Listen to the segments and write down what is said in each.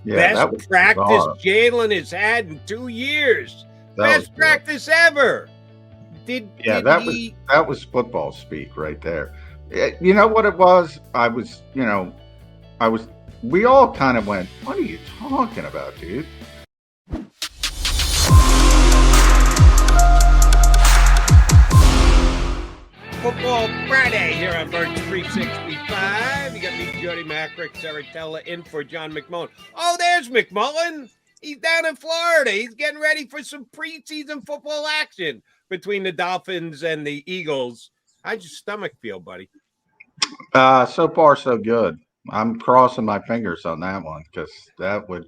Yeah, Best that was practice bizarre. Jalen has had in 2 years. Best practice ever. That was football speak right there. You know what it was? We all kind of went, what are you talking about, dude? Football Friday here on Birds 365. You got me, Jody Mac, Ric Serritella, in for John McMullen. Oh, there's McMullen. He's down in Florida. He's getting ready for some preseason football action between the Dolphins and the Eagles. How's your stomach feel, buddy? So far, so good. I'm crossing my fingers on that one because that would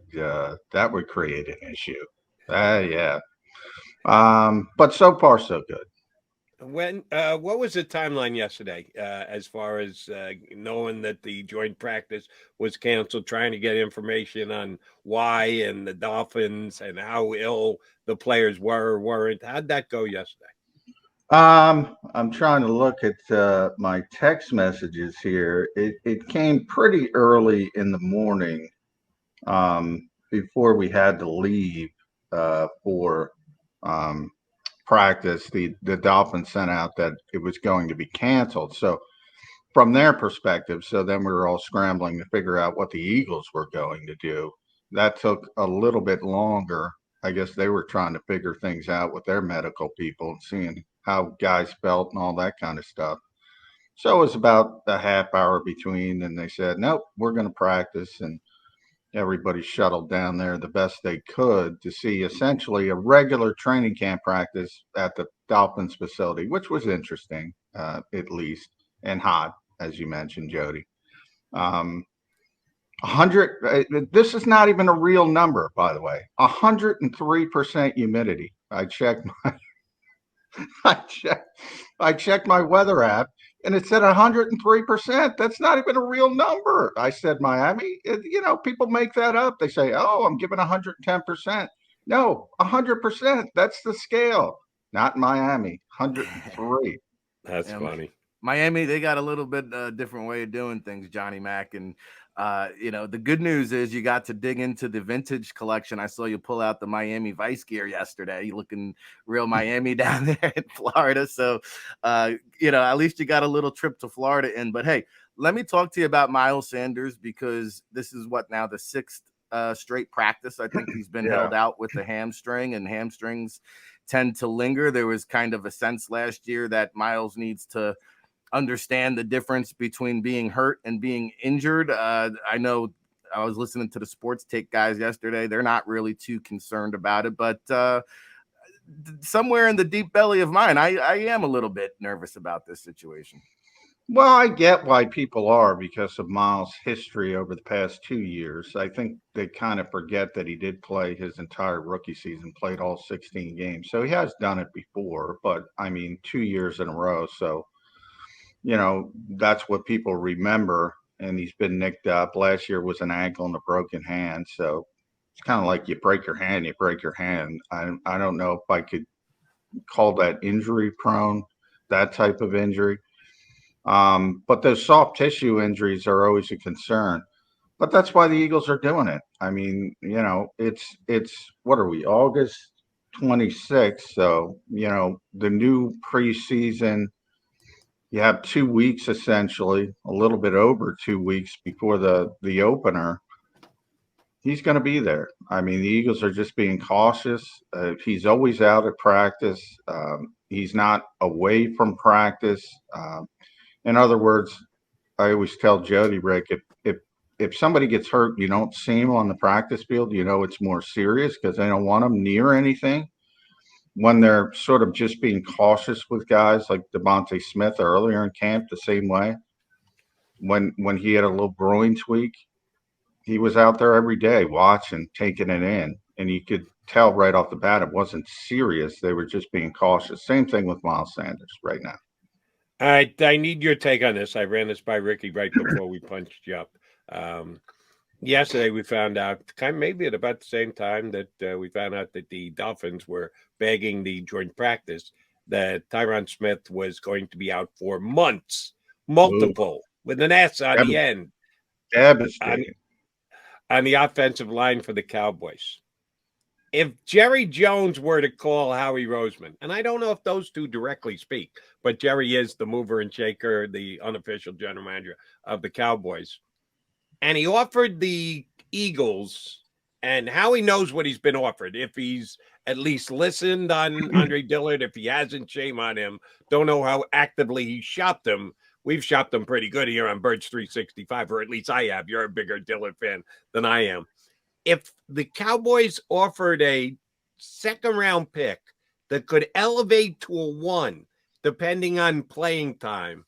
create an issue. Yeah. But so far, so good. What was the timeline yesterday as far as knowing that the joint practice was canceled, trying to get information on why and the Dolphins and how ill the players were or weren't? How'd that go yesterday? I'm trying to look at my text messages here. It came pretty early in the morning before we had to leave for practice. The Dolphins sent out that it was going to be canceled. So from their perspective, so then we were all scrambling to figure out what the Eagles were going to do. That took a little bit longer. I guess they were trying to figure things out with their medical people and seeing how guys felt and all that kind of stuff. So it was about a half hour between, and they said, nope, we're going to practice. And everybody shuttled down there the best they could to see essentially a regular training camp practice at the Dolphins facility, which was interesting, at least, and hot, as you mentioned, Jody. 100. This is not even a real number, by the way. 103% humidity. I checked my weather app, and it said 103%. That's not even a real number. I said Miami. People make that up. They say, "Oh, I'm giving 110%." No, 100%. That's the scale. Not Miami. 103. That's funny. Miami, they got a little bit different way of doing things, Johnny Mac. And, the good news is you got to dig into the vintage collection. I saw you pull out the Miami Vice gear yesterday. You looking real Miami down there in Florida. So, at least you got a little trip to Florida in. But, hey, let me talk to you about Miles Sanders because this is the 6th straight practice. I think he's been held out with the hamstring, and hamstrings tend to linger. There was kind of a sense last year that Miles needs to understand the difference between being hurt and being injured. I know I was listening to the Sports Take guys yesterday. They're not really too concerned about it, but somewhere in the deep belly of mine, I am a little bit nervous about this situation. Well, I get why people are because of Miles' history over the past 2 years. I think they kind of forget that he did play his entire rookie season, played all 16 games. So he has done it before, but 2 years in a row. So that's what people remember, and he's been nicked up. Last year was an ankle and a broken hand, so it's kind of like you break your hand, you break your hand. I don't know if I could call that injury prone, that type of injury. But those soft tissue injuries are always a concern. But that's why the Eagles are doing it. It's what are we, August 26th, so the new preseason. You have 2 weeks, essentially, a little bit over 2 weeks before the opener. He's going to be there. The Eagles are just being cautious. He's always out at practice. He's not away from practice. In other words, I always tell Jody, Rick, if somebody gets hurt, you don't see him on the practice field, it's more serious because they don't want him near anything. When they're sort of just being cautious with guys like Devontae Smith earlier in camp, the same way. When he had a little groin tweak, he was out there every day watching, taking it in, and you could tell right off the bat it wasn't serious. They were just being cautious. Same thing with Miles Sanders right now. All right, I need your take on this. I ran this by Ricky right before we punched you up. Yesterday, we found out, maybe at about the same time that we found out that the Dolphins were begging the joint practice that Tyron Smith was going to be out for months, multiple, with an S on the end. Devastating. on the offensive line for the Cowboys. If Jerry Jones were to call Howie Roseman, and I don't know if those two directly speak, but Jerry is the mover and shaker, the unofficial general manager of the Cowboys, and he offered the Eagles, and Howie knows what he's been offered. If he's at least listened on Andre Dillard, if he hasn't, shame on him. Don't know how actively he shopped him. We've shopped him pretty good here on Birds 365, or at least I have. You're a bigger Dillard fan than I am. If the Cowboys offered a second-round pick that could elevate to a 1, depending on playing time,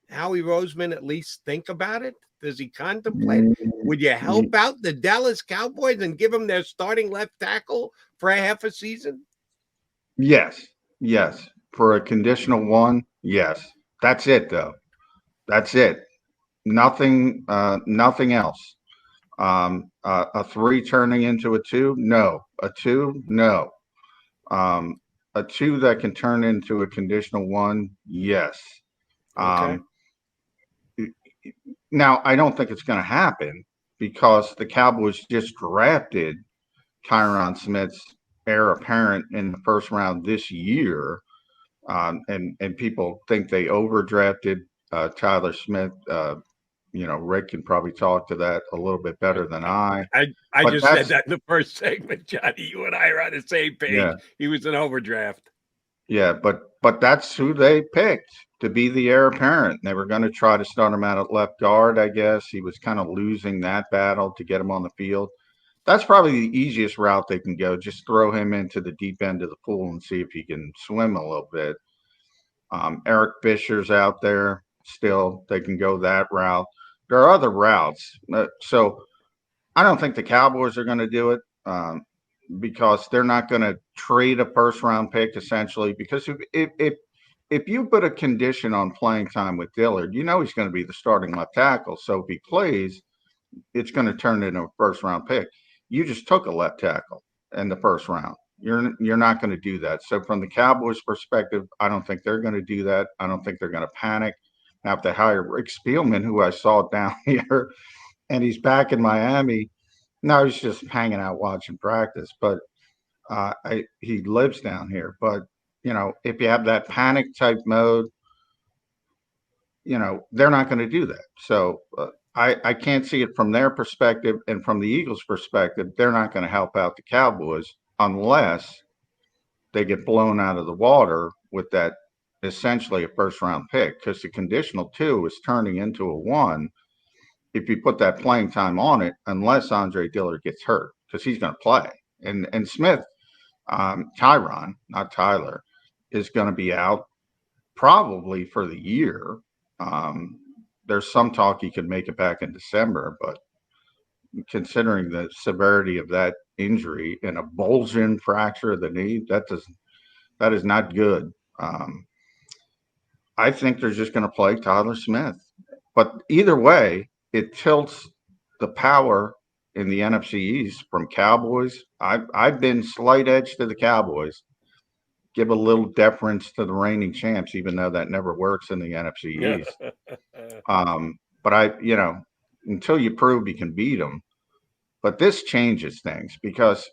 Howie Roseman at least think about it? Does he contemplate it? Would you help out the Dallas Cowboys and give them their starting left tackle for a half a season? Yes. For a conditional 1, yes. That's it, though. That's it. Nothing else. A 3 turning into a 2? No. A 2? No. A 2 that can turn into a conditional 1? Yes. Okay. Now, I don't think it's going to happen because the Cowboys just drafted Tyron Smith's heir apparent in the first round this year. And people think they overdrafted Tyler Smith. Rick can probably talk to that a little bit better than I. I just said that in the first segment, Johnny. You and I are on the same page. Yeah. He was an overdraft. Yeah, but that's who they picked to be the heir apparent. They were going to try to start him out at left guard, I guess. He was kind of losing that battle to get him on the field. That's probably the easiest route they can go. Just throw him into the deep end of the pool and see if he can swim a little bit. Eric Fisher's out there still. They can go that route. There are other routes. So I don't think the Cowboys are going to do it because they're not going to trade a first-round pick, essentially. Because if you put a condition on playing time with Dillard, he's going to be the starting left tackle. So if he plays, it's going to turn into a first-round pick. You just took a left tackle in the first round. You're not going to do that. So from the Cowboys' perspective, I don't think they're going to do that. I don't think they're going to panic. Now, if they hire Rick Spielman, who I saw down here, and he's back in Miami, no, he's just hanging out watching practice. But he lives down here. But, if you have that panic type mode, they're not going to do that. So I can't see it from their perspective. And from the Eagles' perspective, they're not going to help out the Cowboys unless they get blown out of the water with that essentially a first-round pick, because the conditional 2 is turning into a 1 if you put that playing time on it, unless Andre Dillard gets hurt, because he's going to play. And Smith, Tyron, not Tyler, is going to be out probably for the year. There's some talk he could make it back in December, but considering the severity of that injury and a bulging fracture of the knee, that is not good. I think they're just going to play Tyler Smith. But either way, it tilts the power in the NFC East from Cowboys. I've been slight edge to the Cowboys. Give a little deference to the reigning champs, even though that never works in the NFC East. But until you prove you can beat them. But this changes things because,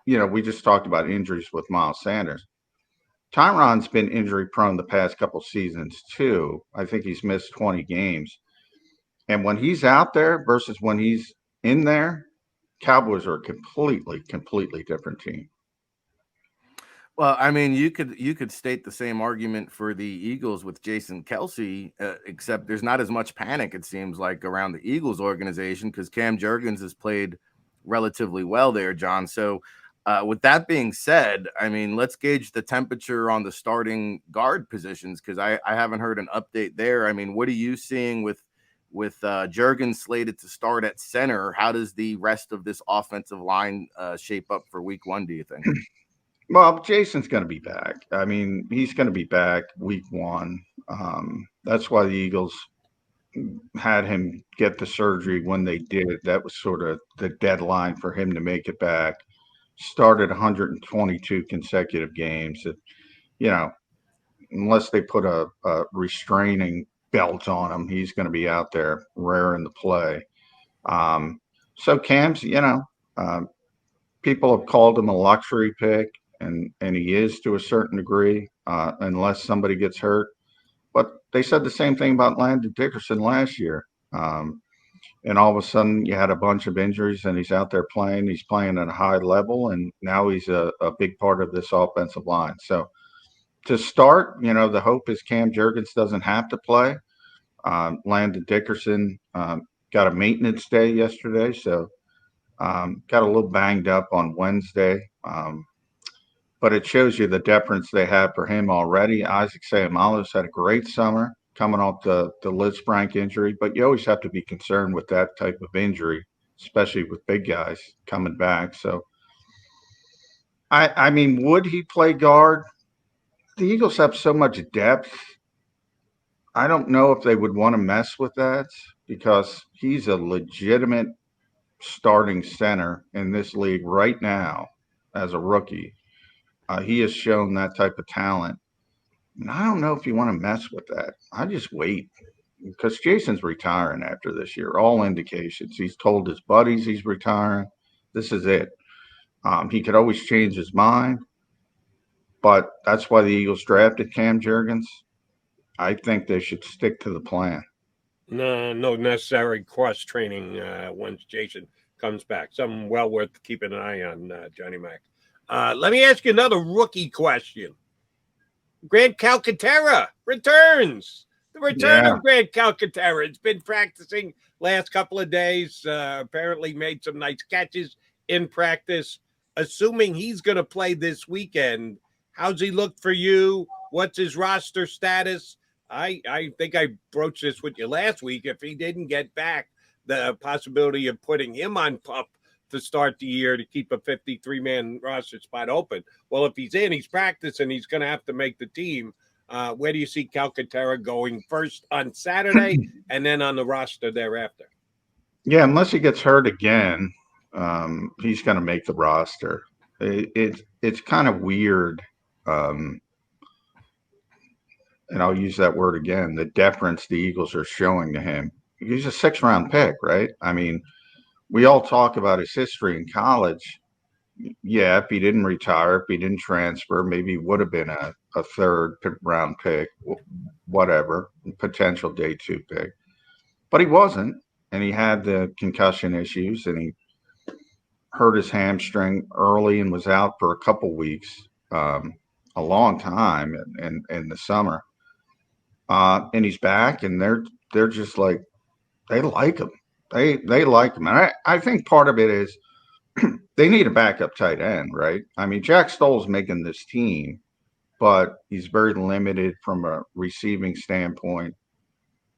we just talked about injuries with Miles Sanders. Tyron's been injury prone the past couple seasons too. I think he's missed 20 games. And when he's out there versus when he's in there, Cowboys are a completely different team. Well, I mean, you could state the same argument for the Eagles with Jason Kelce, except there's not as much panic, it seems like, around the Eagles organization because Cam Jurgens has played relatively well there, John. So with that being said, I mean, let's gauge the temperature on the starting guard positions because I haven't heard an update there. I mean, what are you seeing with Jurgens slated to start at center? How does the rest of this offensive line shape up for week 1, do you think? Well, Jason's going to be back. I mean, he's going to be back week 1. That's why the Eagles had him get the surgery when they did. That was sort of the deadline for him to make it back. Started 122 consecutive games. Unless they put a restraining belt on him, he's going to be out there raring to play. So Cam's, people have called him a luxury pick, and he is to a certain degree, unless somebody gets hurt. But they said the same thing about Landon Dickerson last year. And all of a sudden, you had a bunch of injuries, and he's out there playing. He's playing at a high level, and now he's a big part of this offensive line. So to start, the hope is Cam Jurgens doesn't have to play. Landon Dickerson got a maintenance day yesterday, so got a little banged up on Wednesday. But it shows you the deference they have for him already. Isaac Seumalo's had a great summer coming off the Litzbranch injury, but you always have to be concerned with that type of injury, especially with big guys coming back. So, I mean, would he play guard? The Eagles have so much depth. I don't know if they would want to mess with that because he's a legitimate starting center in this league right now as a rookie. He has shown that type of talent. And I don't know if you want to mess with that. I just wait because Jason's retiring after this year. All indications. He's told his buddies he's retiring. This is it. He could always change his mind, but that's why the Eagles drafted Cam Jurgens. I think they should stick to the plan. No necessary cross training once Jason comes back. Something well worth keeping an eye on, Johnny Mac. Let me ask you another rookie question. Grant Calcaterra returns. The return of Grant Calcaterra. It's been practicing last couple of days. Apparently made some nice catches in practice. Assuming he's going to play this weekend, how's he look for you? What's his roster status? I think I broached this with you last week. If he didn't get back, the possibility of putting him on PUP to start the year to keep a 53-man roster spot open. Well, if he's in, he's practicing, he's going to have to make the team. Where do you see Calcaterra going first on Saturday and then on the roster thereafter? Yeah, unless he gets hurt again, he's going to make the roster. It's kind of weird, and I'll use that word again, the deference the Eagles are showing to him. He's a 6th-round pick, right? I mean, we all talk about his history in college. Yeah, if he didn't retire, if he didn't transfer, maybe he would have been a 3rd-round pick, whatever, potential day 2 pick. But he wasn't, and he had the concussion issues, and he hurt his hamstring early and was out for a couple weeks, a long time in the summer. And he's back, and they're just like, they like him. They like him. And I think part of it is they need a backup tight end, right? I mean, Jack Stoll's making this team, but he's very limited from a receiving standpoint.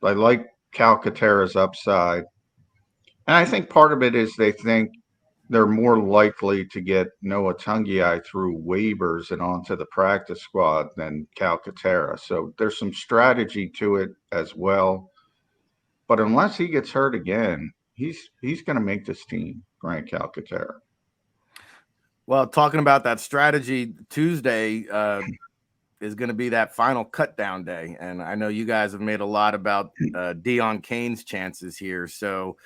I like Calcaterra's upside. And I think part of it is they think they're more likely to get Noah Tungiai through waivers and onto the practice squad than Calcaterra. So there's some strategy to it as well. But unless he gets hurt again, he's going to make this team, Grant Calcaterra. Well, talking about that strategy, Tuesday is going to be that final cut down day. And I know you guys have made a lot about Deon Cain's chances here. So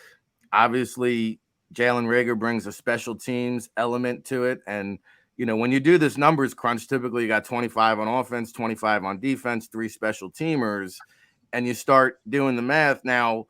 obviously Jalen Reagor brings a special teams element to it. And, when you do this numbers crunch, typically you got 25 on offense, 25 on defense, 3 special teamers, and you start doing the math. Now,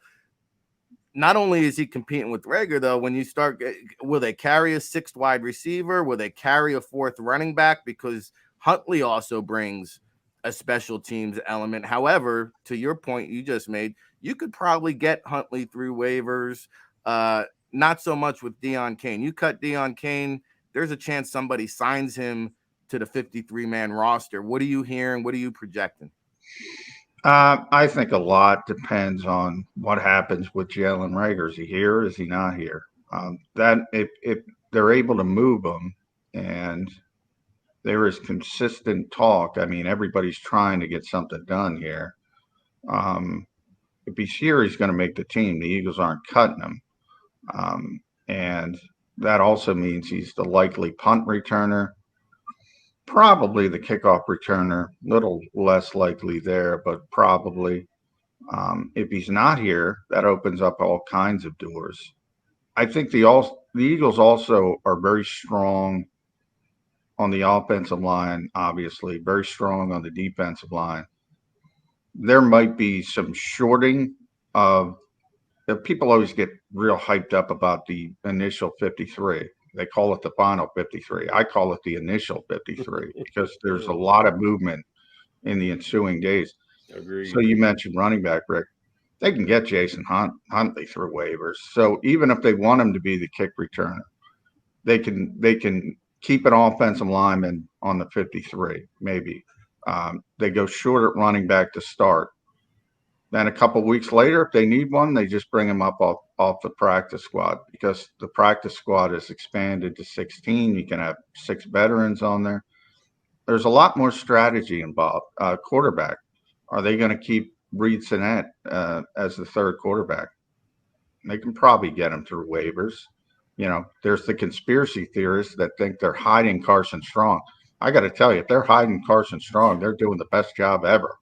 not only is he competing with Reagor, though, when you start, will they carry a 6th wide receiver? Will they carry a 4th running back? Because Huntley also brings a special teams element. However, to your point you just made, you could probably get Huntley through waivers. Not so much with Deon Cain. You cut Deon Cain, there's a chance somebody signs him to the 53-man roster. What are you hearing? What are you projecting? I think a lot depends on what happens with Jalen Reagor. Is he here? Is he not here? That if they're able to move him and there is consistent talk, I mean, everybody's trying to get something done here. If he's here, he's going to make the team. The Eagles aren't cutting him. And that also means he's the likely punt returner. Probably the kickoff returner, little less likely there, but probably. If he's not here, that opens up all kinds of doors. I think the Eagles also are very strong on the offensive line, obviously, very strong on the defensive line. There might be some shorting of people always get real hyped up about the initial 53. They call it the final 53. I call it the initial 53 because there's a lot of movement in the ensuing days. Agreed. So you mentioned running back, Rick. They can get Jason Huntley through waivers. So even if they want him to be the kick returner, they can keep an offensive lineman on the 53, maybe. They go short at running back to start. Then a couple of weeks later, if they need one, they just bring him up off the practice squad because the practice squad is expanded to 16. You can have 6 veterans on there. There's a lot more strategy involved. Quarterback. Are they going to keep Reed Sinnett as the third quarterback? They can probably get him through waivers. There's the conspiracy theorists that think they're hiding Carson Strong. I got to tell you, if they're hiding Carson Strong, they're doing the best job ever.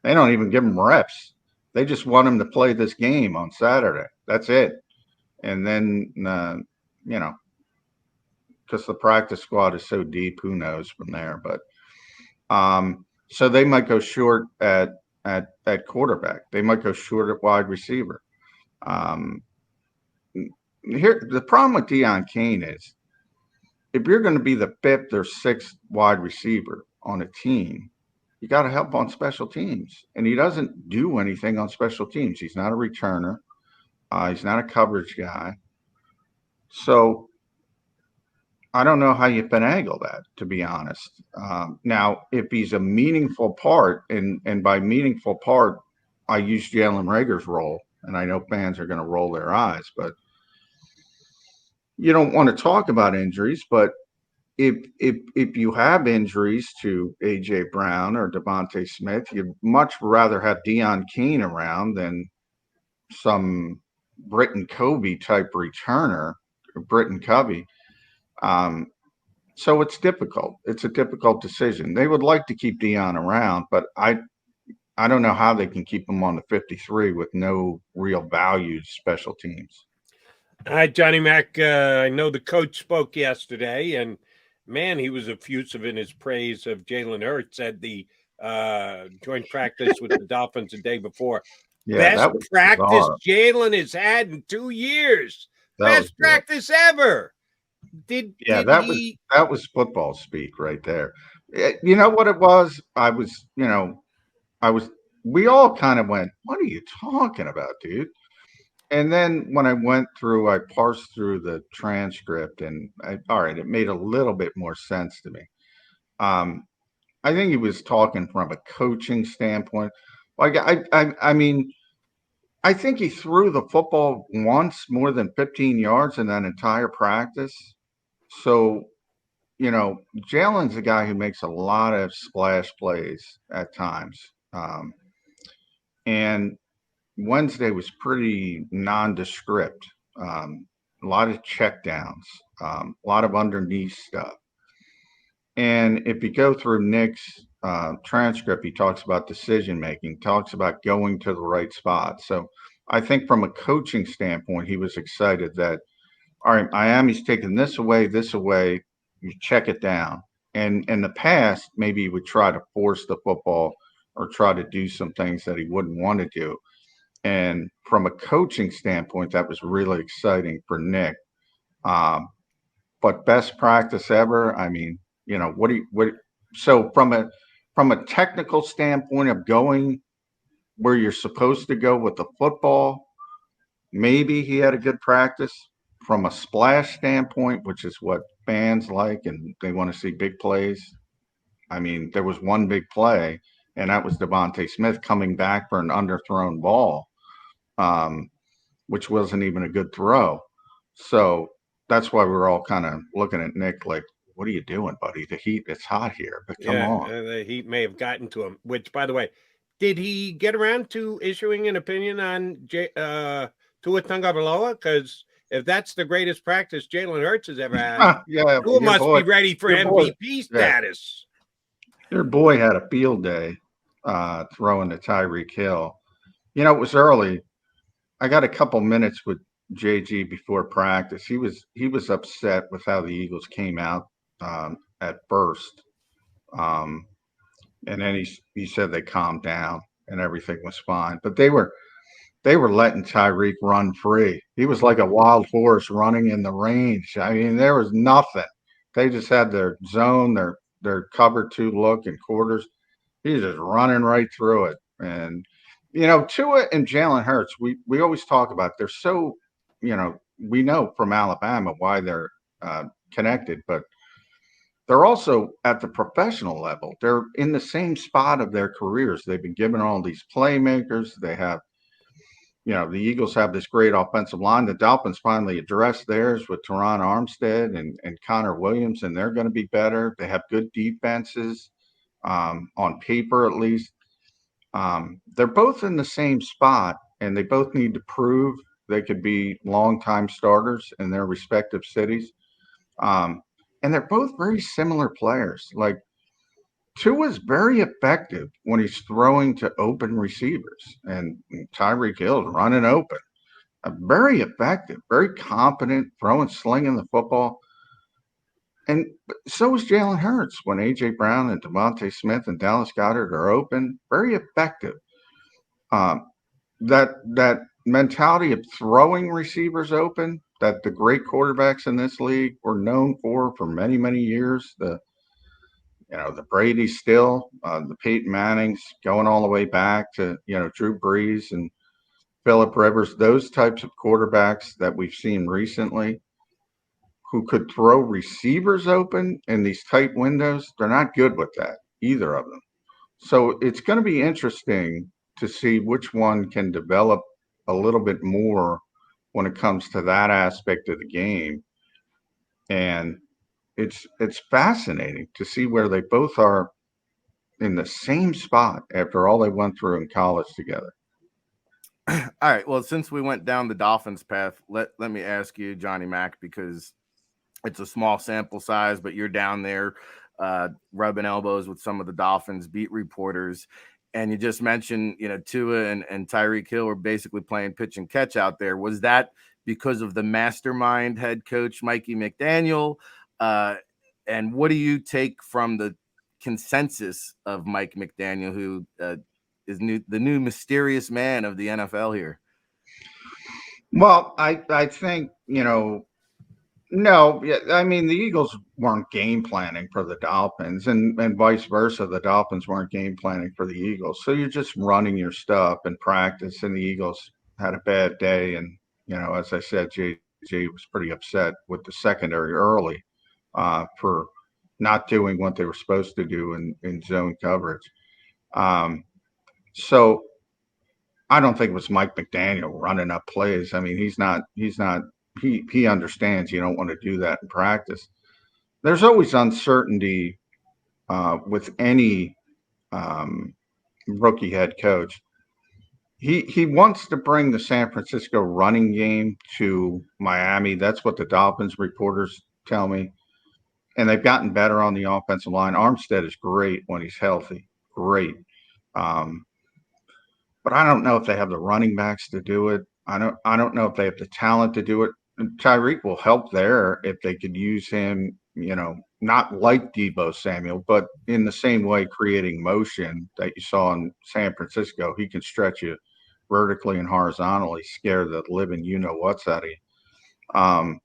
They don't even give him reps. They just want him to play this game on Saturday. That's it. And then, because the practice squad is so deep, who knows from there. But so they might go short at quarterback. They might go short at wide receiver. Here, the problem with Deion Kane is if you're going to be the 5th or 6th wide receiver on a team, you got to help on special teams. And he doesn't do anything on special teams. He's not a returner. He's not a coverage guy. So I don't know how you finagle that, to be honest. Now, if he's a meaningful part, and by meaningful part, I use Jalen Reagor's role, and I know fans are going to roll their eyes, but you don't want to talk about injuries, but if you have injuries to A.J. Brown or Devontae Smith, you'd much rather have Deion Kane around than some Britton Covey type returner, Britton Covey. So it's difficult. It's a difficult decision. They would like to keep Deion around, but I don't know how they can keep him on the 53 with no real value to special teams. All right, Johnny Mac, I know the coach spoke yesterday, and man, he was effusive in his praise of Jalen Hurts at the joint practice with the Dolphins the day before. Yeah, best practice Jalen has had in 2 years. Best practice ever. That was football speak right there. You know what it was? We all kind of went, what are you talking about, dude? And then when I parsed through the transcript, and all right, it made a little bit more sense to me. I think he was talking from a coaching standpoint. Like I mean, I think he threw the football once more than 15 yards in that entire practice. So, Jalen's a guy who makes a lot of splash plays at times. And Wednesday was pretty nondescript. A lot of checkdowns, a lot of underneath stuff. And if you go through Nick's transcript, he talks about decision making, talks about going to the right spot. So I think from a coaching standpoint, he was excited that, all right, Miami's taking this away, you check it down. And in the past, maybe he would try to force the football or try to do some things that he wouldn't want to do. And from a coaching standpoint, that was really exciting for Nick. But best practice ever, I mean, so from a technical standpoint of going where you're supposed to go with the football, maybe he had a good practice. From a splash standpoint, which is what fans like, and they want to see big plays. I mean, there was one big play, and that was Devontae Smith coming back for an underthrown ball, which wasn't even a good throw. So that's why we were all kind of looking at Nick like, what are you doing, buddy? The heat, it's hot here, but come on. The heat may have gotten to him, which, by the way, did he get around to issuing an opinion on Tua Tagovailoa? Because if that's the greatest practice Jalen Hurts has ever had, Tua must be ready for MVP status. Your boy had a field day throwing to Tyreek Hill. It was early. I got a couple minutes with JG before practice. He was upset with how the Eagles came out at first, and then he said they calmed down and everything was fine. But they were letting Tyreek run free. He was like a wild horse running in the range. I mean, there was nothing. They just had their zone, their cover two look and quarters. He's just running right through it. And Tua and Jalen Hurts, we always talk about they're so, we know from Alabama why they're connected, but they're also at the professional level. They're in the same spot of their careers. They've been given all these playmakers. They have, the Eagles have this great offensive line. The Dolphins finally addressed theirs with Teron Armstead and Connor Williams, and they're going to be better. They have good defenses on paper, at least. They're both in the same spot, and they both need to prove they could be longtime starters in their respective cities. And they're both very similar players. Like Tua is very effective when he's throwing to open receivers, and Tyreek Hill's running open. Very effective, very competent, throwing, slinging the football. And so is Jalen Hurts when A.J. Brown and Devontae Smith and Dallas Goedert are open. Very effective. That mentality of throwing receivers open that the great quarterbacks in this league were known for many, many years. The Brady still, the Peyton Mannings going all the way back to, Drew Brees and Phillip Rivers, those types of quarterbacks that we've seen recently who could throw receivers open in these tight windows. They're not good with that, either of them. So it's going to be interesting to see which one can develop a little bit more when it comes to that aspect of the game. And it's fascinating to see where they both are in the same spot after all they went through in college together. All right. Well, since we went down the Dolphins path, let me ask you, Johnny Mac, because it's a small sample size, but you're down there rubbing elbows with some of the Dolphins beat reporters. And you just mentioned, Tua and Tyreek Hill were basically playing pitch and catch out there. Was that because of the mastermind head coach, Mikey McDaniel? And what do you take from the consensus of Mike McDaniel, who is the new mysterious man of the NFL here? Well, I think, no, yeah, I mean, the Eagles weren't game planning for the Dolphins and vice versa. The Dolphins weren't game planning for the Eagles. So you're just running your stuff in practice, and the Eagles had a bad day. And, as I said, JJ was pretty upset with the secondary early for not doing what they were supposed to do in zone coverage. So I don't think it was Mike McDaniel running up plays. I mean, he understands you don't want to do that in practice. There's always uncertainty with any rookie head coach. He wants to bring the San Francisco running game to Miami. That's what the Dolphins reporters tell me. And they've gotten better on the offensive line. Armstead is great when he's healthy. Great. But I don't know if they have the running backs to do it. I don't know if they have the talent to do it. And Tyreek will help there if they could use him, not like Deebo Samuel, but in the same way creating motion that you saw in San Francisco. He can stretch you vertically and horizontally, scare the living what's out of you.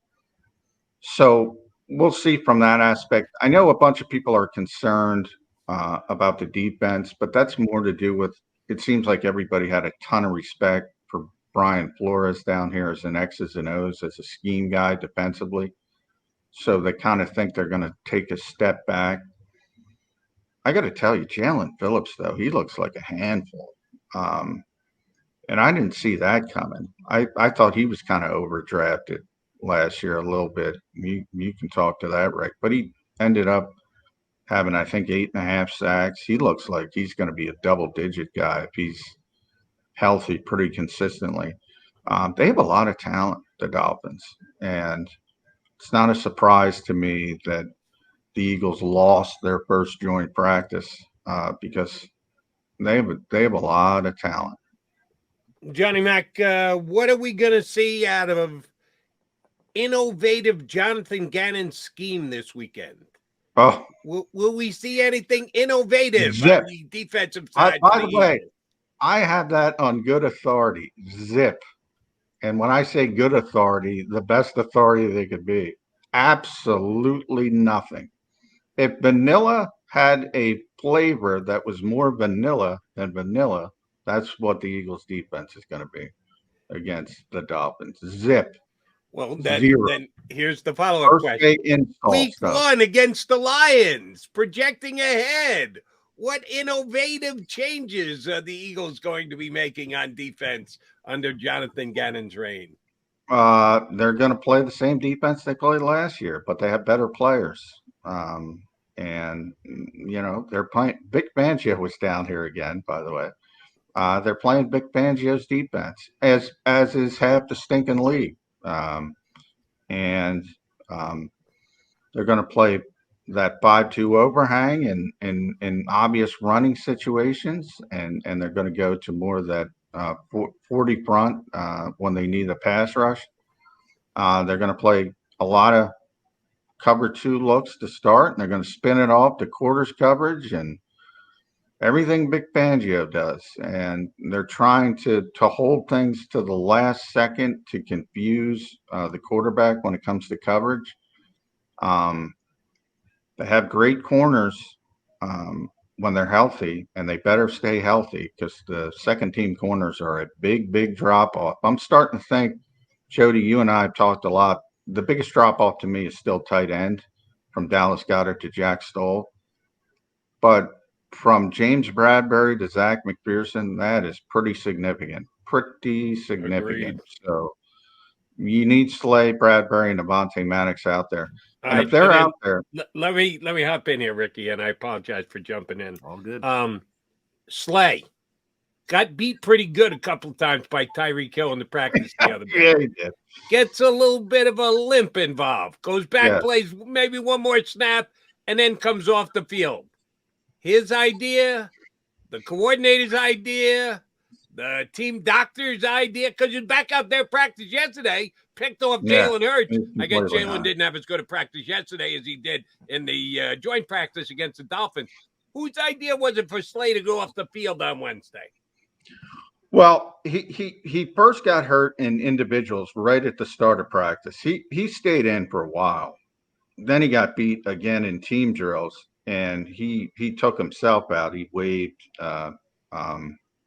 So we'll see from that aspect. I know a bunch of people are concerned about the defense, but that's more to do with it seems like everybody had a ton of respect for Brian Flores down here as an X's and O's, as a scheme guy defensively. So they kind of think they're going to take a step back. I got to tell you, Jalen Phillips, though, he looks like a handful. And I didn't see that coming. I thought he was kind of overdrafted last year a little bit. You can talk to that, Rick. But he ended up having, I think, 8.5 sacks. He looks like he's going to be a double-digit guy if he's healthy pretty consistently. They have a lot of talent, the Dolphins. And it's not a surprise to me that the Eagles lost their first joint practice because they have a lot of talent. Johnny Mac, what are we going to see out of innovative Jonathan Gannon's scheme this weekend? Oh, Will we see anything innovative zip. on the defensive side for By the the way, Eagles? I have that on good authority. Zip. And when I say good authority, the best authority they could be. Absolutely nothing. If vanilla had a flavor that was more vanilla than vanilla, that's what the Eagles defense is going to be against the Dolphins. Zip. Well, Zero. then here's the follow-up Birthday question. install Week stuff. 1 against the Lions, projecting ahead. What innovative changes are the Eagles going to be making on defense under Jonathan Gannon's reign? They're going to play the same defense they played last year, but they have better players. And they're playing. Vic Fangio was down here again, by the way. They're playing Vic Fangio's defense, as is half the stinking league. And they're going to play that 5-2 overhang in obvious running situations, and they're going to go to more of that 40 front when they need a pass rush. They're going to play a lot of cover 2 looks to start, and they're going to spin it off to quarters coverage and everything Vic Fangio does. And they're trying to hold things to the last second to confuse the quarterback when it comes to coverage. They have great corners when they're healthy, and they better stay healthy because the second team corners are a big drop off. I'm starting to think, Jody, you and I have talked a lot. The biggest drop off to me is still tight end from Dallas Goedert to Jack Stoll. But from James Bradbury to Zach McPherson, that is pretty significant. Agreed. So you need Slay, Bradbury, and Avonte Maddox out there. All And right, if they're out there, let me hop in here, Ricky, and I apologize for jumping in. All good. Slay got beat pretty good a couple of times by Tyreek Hill in the practice the other day. yeah, he did. Gets a little bit of a limp involved. Goes back, plays maybe one more snap, and then comes off the field. His idea, the coordinator's idea, the team doctor's idea, because he's back out there practice yesterday, picked off Jalen Hurts. I guess Jalen didn't have as good a practice yesterday as he did in the joint practice against the Dolphins. Whose idea was it for Slay to go off the field on Wednesday? Well, he first got hurt in individuals right at the start of practice. He stayed in for a while. Then he got beat again in team drills, and he took himself out. He waved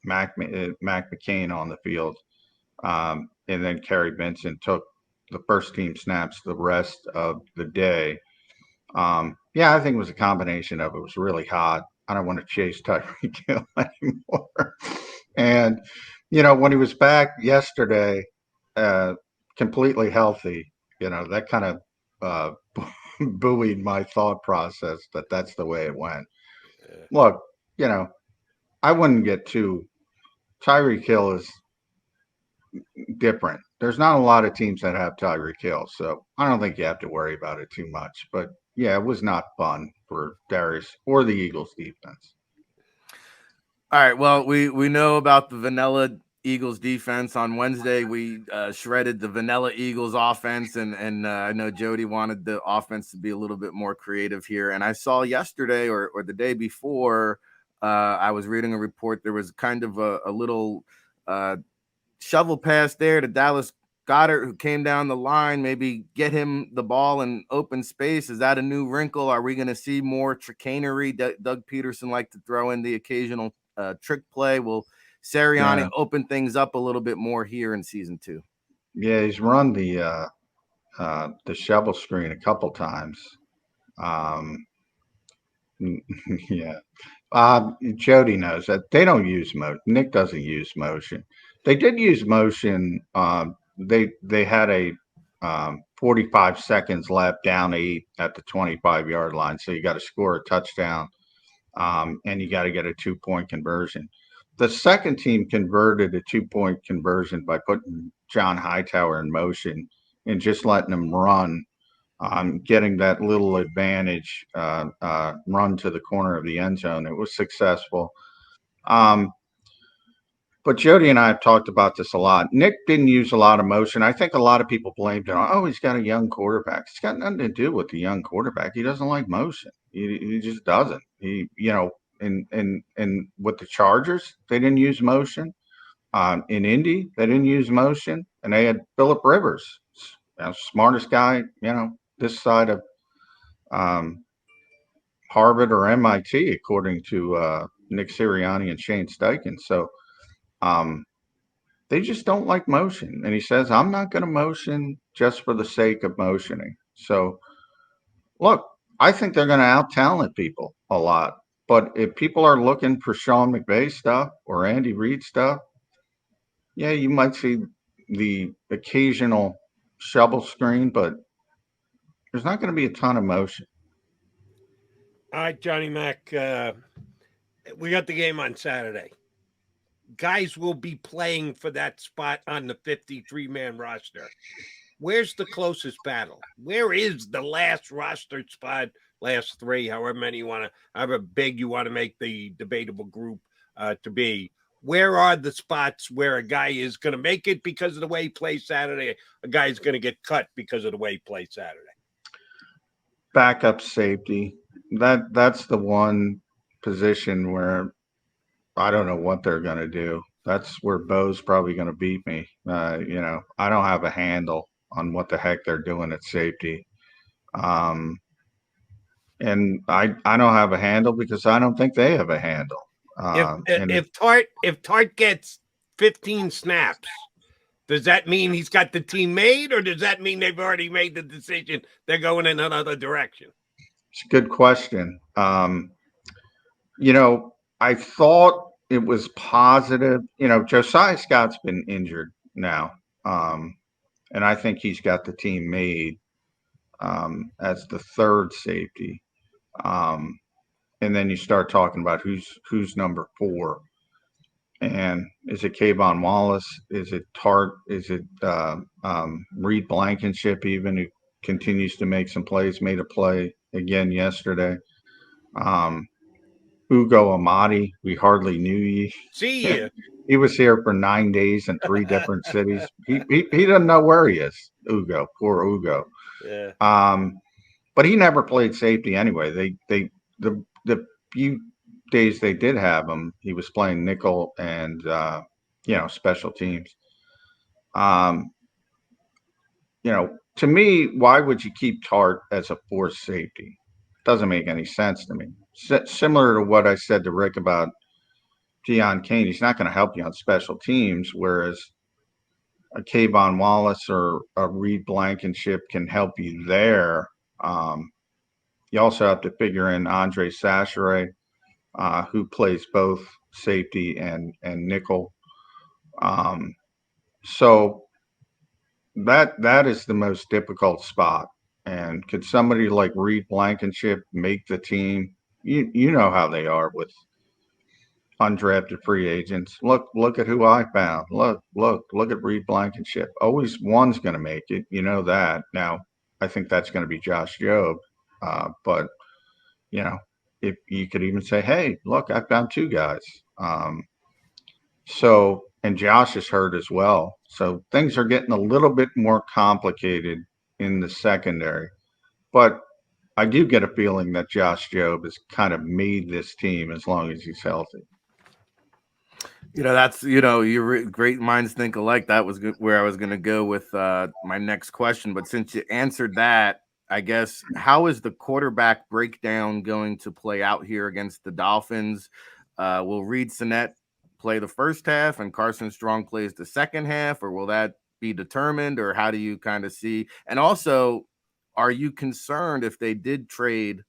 Mac McCain on the field, and then Kerry Benson took the first team snaps the rest of the day. I think it was a combination of it was really hot. I don't want to chase Tyreek Hill anymore. And, when he was back yesterday, completely healthy, that kind of buoyed my thought process that that's the way it went. Look, I wouldn't get too. Tyreek Hill is different. There's not a lot of teams that have Tyreek Hill, so I don't think you have to worry about it too much. But yeah, it was not fun for Darius or the Eagles defense. All right. Well, we know about the vanilla Eagles defense. On Wednesday, we shredded the vanilla Eagles offense, and I know Jody wanted the offense to be a little bit more creative here. And I saw yesterday or the day before, I was reading a report. There was kind of a little shovel pass there to Dallas Goedert, who came down the line, maybe get him the ball in open space. Is that a new wrinkle? Are we going to see more chicanery? Doug Peterson liked to throw in the occasional trick play. Will Sirianni open things up a little bit more here in season 2? Yeah, he's run the shovel screen a couple times. Jody knows that they don't use motion. Nick doesn't use motion. They did use motion. They had a 45 seconds left, down 8 at the 25-yard line. So you got to score a touchdown, and you got to get a 2-point conversion. The second team converted a 2-point conversion by putting John Hightower in motion and just letting him run, getting that little advantage, run to the corner of the end zone. It was successful. But Jody and I have talked about this a lot. Nick didn't use a lot of motion. I think a lot of people blamed it on, oh, he's got a young quarterback. It's got nothing to do with the young quarterback. He doesn't like motion. He just doesn't. And with the Chargers, they didn't use motion. In Indy, they didn't use motion, and they had Phillip Rivers, smartest guy, this side of Harvard or MIT, according to Nick Sirianni and Shane Steichen. So they just don't like motion. And he says, I'm not going to motion just for the sake of motioning. So, look, I think they're going to out-talent people a lot. But if people are looking for Sean McVay stuff or Andy Reid stuff, yeah, you might see the occasional shovel screen, but there's not going to be a ton of motion. All right, Johnny Mac, we got the game on Saturday. Guys will be playing for that spot on the 53-man roster. Where's the closest battle? Where is the last rostered spot, last three, however many you want to, however big you want to make the debatable group to be? Where are the spots where a guy is going to make it because of the way he plays Saturday? A guy is going to get cut because of the way he plays Saturday. Backup safety. That's the one position where I don't know what they're going to do. That's where Bo's probably going to beat me. I don't have a handle on what the heck they're doing at safety. And I don't have a handle because I don't think they have a handle. If Tart gets 15 snaps, does that mean he's got the team made, or does that mean they've already made the decision they're going in another direction? It's a good question. I thought it was positive. Josiah Scott's been injured now, and I think he's got the team made as the third safety. And then you start talking about who's number 4. And is it Kayvon Wallace? Is it Tart? Is it Reed Blankenship even, who continues to make some plays, made a play again yesterday? Ugo Amadi, we hardly knew you. See you. He was here for 9 days in 3 different cities. He doesn't know where he is, Ugo. Poor Ugo. Yeah. But he never played safety anyway. The few days they did have him, he was playing nickel and special teams. To me, why would you keep Tart as a fourth safety? Doesn't make any sense to me. Similar to what I said to Rick about Deion Kane, he's not going to help you on special teams, whereas a Kayvon Wallace or a Reed Blankenship can help you there. You also have to figure in Andre Sachere, who plays both safety and nickel. So that is the most difficult spot. And could somebody like Reed Blankenship make the team? You know how they are with undrafted free agents. Look at who I found. Look at Reed Blankenship. Always one's going to make it. You know that. Now, I think that's going to be Josh Jobe. But, if you could even say, hey, look, I found 2 guys. And Josh is hurt as well. So things are getting a little bit more complicated in the secondary. But I do get a feeling that Josh Jobe has kind of made this team as long as he's healthy. That's, your great minds think alike. That was where I was going to go with my next question. But since you answered that, I guess, how is the quarterback breakdown going to play out here against the Dolphins? Will Reed Sinnett play the first half and Carson Strong plays the second half, or will that be determined, or how do you kind of see? And also, are you concerned if they did trade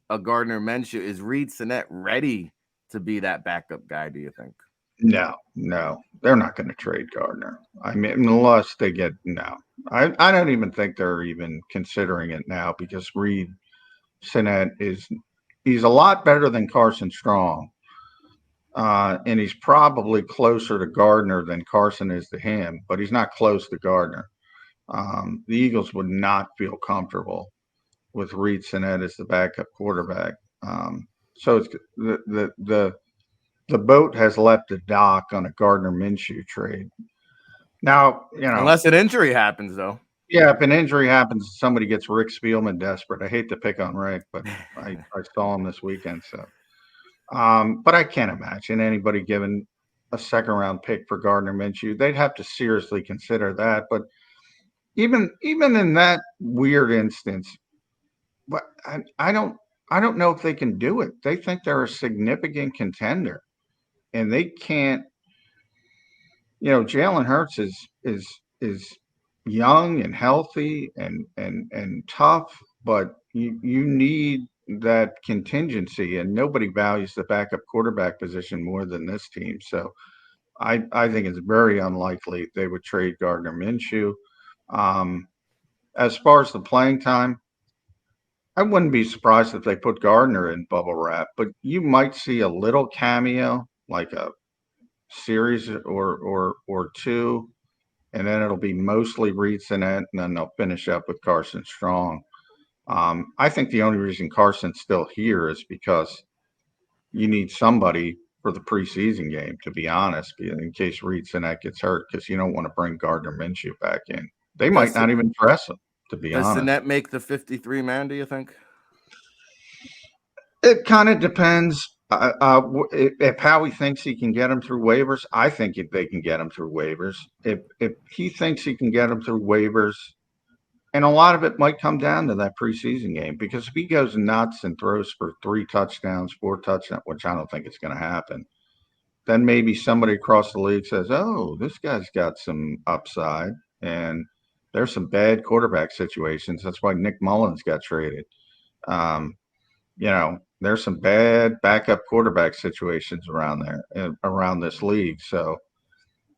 a Gardner Minshew? Is Reed Sinnett ready to be that backup guy, do you think? No, they're not going to trade Gardner. I mean, unless they get I don't even think they're even considering it now, because Reed Sinnett he's a lot better than Carson Strong, and he's probably closer to Gardner than Carson is to him, but he's not close to Gardner. The Eagles would not feel comfortable with Reed Sinnett as the backup quarterback. So it's the the boat has left the dock on a Gardner Minshew trade. Now, unless an injury happens, though. Yeah, if an injury happens, somebody gets Rick Spielman desperate. I hate to pick on Rick, but I saw him this weekend. So, but I can't imagine anybody giving a second-round pick for Gardner Minshew. They'd have to seriously consider that. But even in that weird instance, but I don't know if they can do it. They think they're a significant contender, and they can't. Jalen Hurts is young and healthy and tough, but you need that contingency, and nobody values the backup quarterback position more than this team. So I think it's very unlikely they would trade Gardner Minshew. As far as the playing time, I wouldn't be surprised if they put Gardner in bubble wrap, but you might see a little cameo, like a series or two, and then it'll be mostly Reed Sinnett, and then they'll finish up with Carson Strong. I think the only reason Carson's still here is because you need somebody for the preseason game, to be honest, in case Reed Sinnett gets hurt, because you don't want to bring Gardner Minshew back in. They might not even dress him, to be honest. Does Sinnett make the 53-man, do you think? It kind of depends. If Howie thinks he can get him through waivers, I think if they can get him through waivers. If he thinks he can get him through waivers, and a lot of it might come down to that preseason game, because if he goes nuts and throws for 3 touchdowns, 4 touchdowns, which I don't think it's going to happen, then maybe somebody across the league says, oh, this guy's got some upside, and there's some bad quarterback situations. That's why Nick Mullins got traded. There's some bad backup quarterback situations around this league. So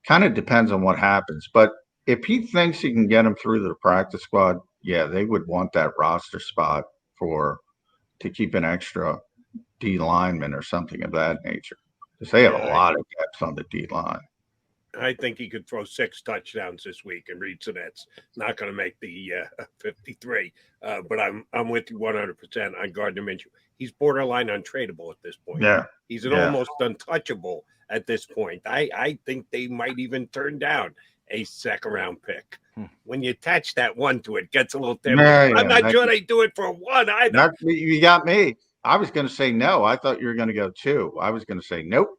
kind of depends on what happens. But if he thinks he can get him through the practice squad, yeah, they would want that roster spot to keep an extra D lineman or something of that nature. Because they have a lot of depth on the D line. I think he could throw 6 touchdowns this week, and Reed Sinnett's not going to make the 53. But I'm with you 100% on Gardner Minshew. He's borderline untradeable at this point. Yeah, he's almost untouchable at this point. I think they might even turn down a second-round pick. When you attach that 1 to it, gets a little different. Yeah, I'm not sure they do it for 1 either. You got me. I was going to say no. I thought you were going to go 2. I was going to say nope.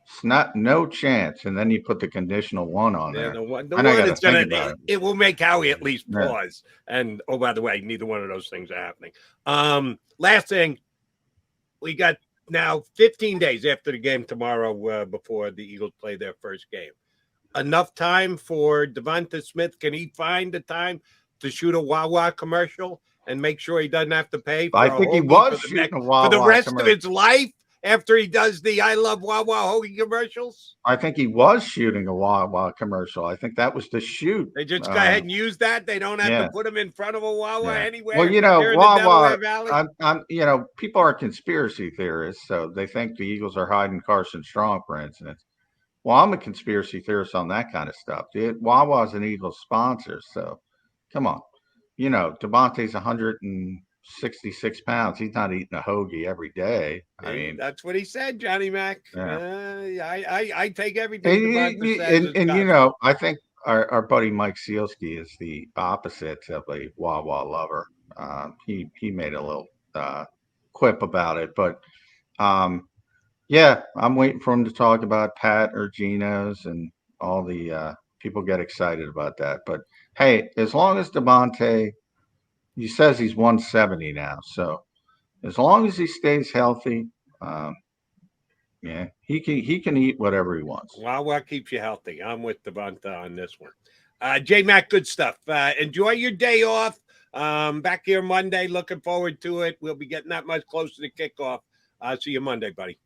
It's no chance. And then you put the conditional 1 on there. The one is going to, it will make Howie at least pause. Yeah. And, oh, by the way, neither one of those things are happening. Last thing, we got now 15 days after the game tomorrow before the Eagles play their first game. Enough time for Devonta Smith. Can he find the time to shoot a Wawa commercial and make sure he doesn't have to pay for I think he was shooting a Wawa for the rest commercial. of his life? After he does the I Love Wawa hoagie commercials? I think he was shooting a Wawa commercial. I think that was the shoot. They just go ahead and use that. They don't have to put him in front of a Wawa anywhere. Well, Wawa, people are conspiracy theorists, so they think the Eagles are hiding Carson Strong, for instance. Well, I'm a conspiracy theorist on that kind of stuff. Wawa's an Eagles sponsor, so come on. Devontae's 166 pounds. He's not eating a hoagie every day. I mean, that's what he said, Johnny Mac. Yeah. I take everything. I think our buddy Mike Sealski is the opposite of a Wawa lover. He made a little quip about it, but I'm waiting for him to talk about Pat or Geno's, and all the people get excited about that. But hey, as long as Devontae, he says he's 170 now, so as long as he stays healthy, he can eat whatever he wants. Wawa keeps you healthy. I'm with Devonta on this one. J-Mac, good stuff. Enjoy your day off. Back here Monday. Looking forward to it. We'll be getting that much closer to kickoff. See you Monday, buddy.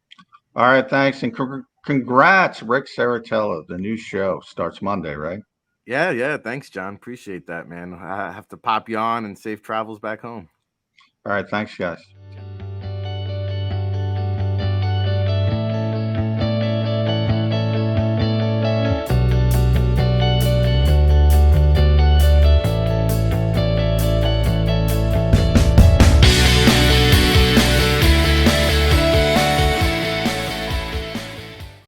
All right, thanks, and congrats, Ric Serritella. The new show starts Monday, right? Yeah. Thanks, John. Appreciate that, man. I have to pop you on, and safe travels back home. All right, thanks, guys.